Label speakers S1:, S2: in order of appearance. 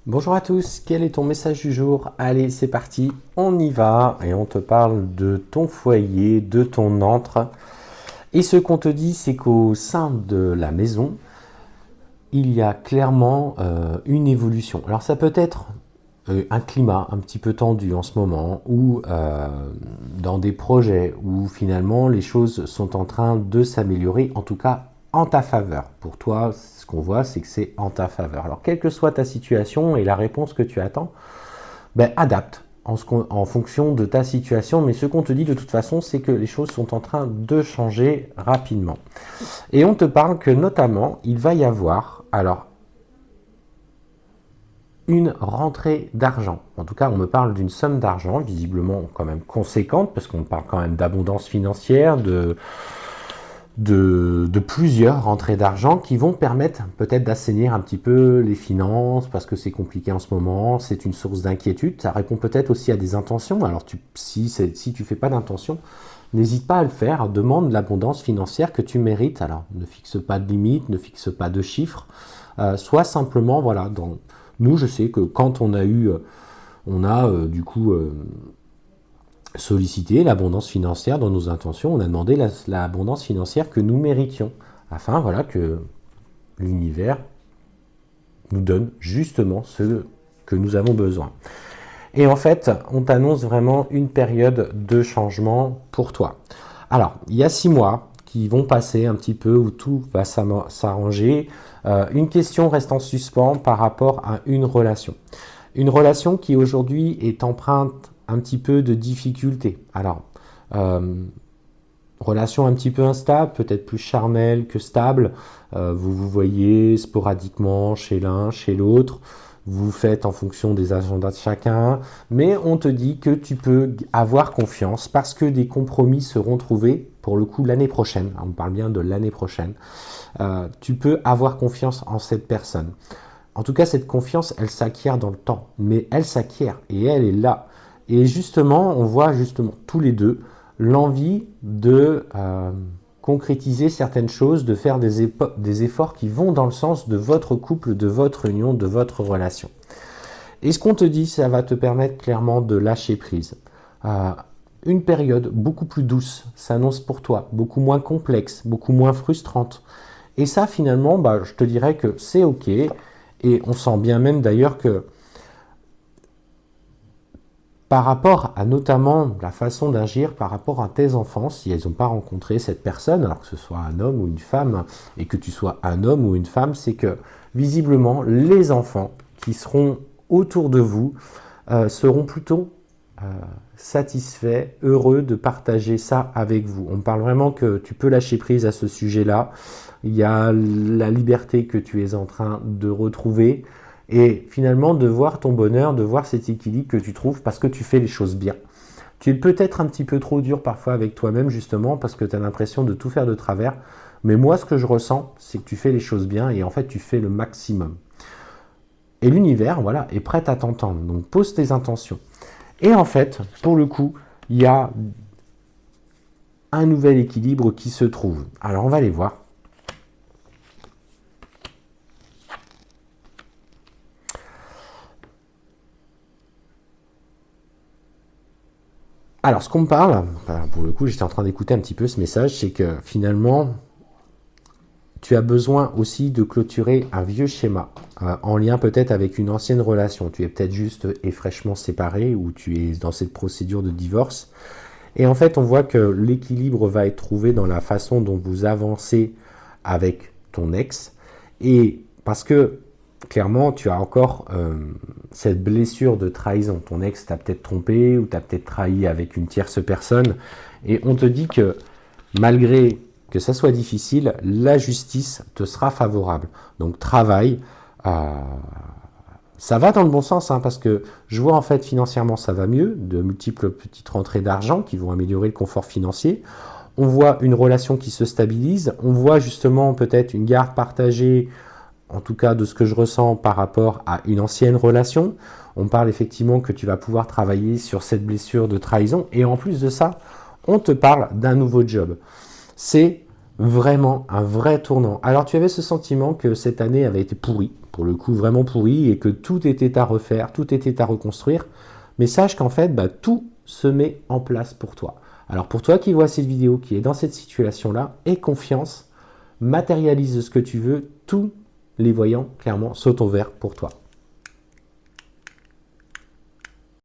S1: Bonjour à tous, quel est ton message du jour? Allez, c'est parti, on y va et on te parle de ton foyer, de ton antre. Et ce qu'on te dit, c'est qu'au sein de la maison, il y a clairement une évolution. Alors ça peut être un climat un petit peu tendu en ce moment ou dans des projets où finalement les choses sont en train de s'améliorer, en tout cas en ta faveur. Pour toi, ce qu'on voit, c'est que c'est en ta faveur. Alors, quelle que soit ta situation et la réponse que tu attends, ben, adapte en fonction de ta situation. Mais ce qu'on te dit de toute façon, c'est que les choses sont en train de changer rapidement. Et on te parle que notamment, il va y avoir, alors, une rentrée d'argent. En tout cas, on me parle d'une somme d'argent, visiblement quand même conséquente, parce qu'on parle quand même d'abondance financière, de plusieurs rentrées d'argent qui vont permettre peut-être d'assainir un petit peu les finances parce que c'est compliqué en ce moment, c'est une source d'inquiétude. Ça répond peut-être aussi à des intentions. Alors si tu fais pas d'intention, n'hésite pas à le faire. Demande l'abondance financière que tu mérites. Alors ne fixe pas de limite, ne fixe pas de chiffres. Sois simplement, voilà, nous je sais que quand on a du coup solliciter l'abondance financière dans nos intentions, on a demandé l'abondance financière que nous méritions, afin voilà, que l'univers nous donne justement ce que nous avons besoin. Et en fait, on t'annonce vraiment une période de changement pour toi. Alors, il y a 6 mois qui vont passer un petit peu où tout va s'arranger. Une question reste en suspens par rapport à une relation. Une relation qui aujourd'hui est empreinte un petit peu de difficultés. Alors, relation un petit peu instable, peut-être plus charnelle que stable. Vous vous voyez sporadiquement chez l'un, chez l'autre. Vous faites en fonction des agendas de chacun, mais on te dit que tu peux avoir confiance parce que des compromis seront trouvés pour le coup l'année prochaine. On parle bien de l'année prochaine. Tu peux avoir confiance en cette personne. En tout cas, cette confiance, elle s'acquiert dans le temps, mais elle s'acquiert et elle est là. Et justement, on voit justement tous les deux l'envie de concrétiser certaines choses, de faire des efforts qui vont dans le sens de votre couple, de votre union, de votre relation. Et ce qu'on te dit, ça va te permettre clairement de lâcher prise. Une période beaucoup plus douce s'annonce pour toi, beaucoup moins complexe, beaucoup moins frustrante. Et ça, finalement, je te dirais que c'est OK. Et on sent bien même d'ailleurs que par rapport à notamment la façon d'agir par rapport à tes enfants, si elles n'ont pas rencontré cette personne, alors que ce soit un homme ou une femme, et que tu sois un homme ou une femme, c'est que visiblement les enfants qui seront autour de vous seront plutôt satisfaits, heureux de partager ça avec vous. On parle vraiment que tu peux lâcher prise à ce sujet-là. Il y a la liberté que tu es en train de retrouver. Et finalement, de voir ton bonheur, de voir cet équilibre que tu trouves parce que tu fais les choses bien. Tu es peut-être un petit peu trop dur parfois avec toi-même, justement, parce que tu as l'impression de tout faire de travers. Mais moi, ce que je ressens, c'est que tu fais les choses bien et en fait, tu fais le maximum. Et l'univers, voilà, est prêt à t'entendre. Donc, pose tes intentions. Et en fait, pour le coup, il y a un nouvel équilibre qui se trouve. Alors, on va aller voir. Alors, ce qu'on me parle, pour le coup, j'étais en train d'écouter un petit peu ce message, c'est que finalement, tu as besoin aussi de clôturer un vieux schéma, en lien peut-être avec une ancienne relation. Tu es peut-être juste et fraîchement séparé, ou tu es dans cette procédure de divorce. Et en fait, on voit que l'équilibre va être trouvé dans la façon dont vous avancez avec ton ex. Et parce que clairement, tu as encore cette blessure de trahison. Ton ex t'a peut-être trompé ou t'a peut-être trahi avec une tierce personne. Et on te dit que malgré que ça soit difficile, la justice te sera favorable. Donc travaille. Ça va dans le bon sens, hein, parce que je vois en fait financièrement ça va mieux, de multiples petites rentrées d'argent qui vont améliorer le confort financier. On voit une relation qui se stabilise. On voit justement peut-être une garde partagée, en tout cas de ce que je ressens par rapport à une ancienne relation. On parle effectivement que tu vas pouvoir travailler sur cette blessure de trahison. Et en plus de ça, on te parle d'un nouveau job. C'est vraiment un vrai tournant. Alors tu avais ce sentiment que cette année avait été pourrie, pour le coup vraiment pourrie, et que tout était à refaire, tout était à reconstruire. Mais sache qu'en fait, tout se met en place pour toi. Alors pour toi qui vois cette vidéo, qui est dans cette situation-là, aie confiance, matérialise ce que tu veux, tous les voyants clairement sautent au vert pour toi.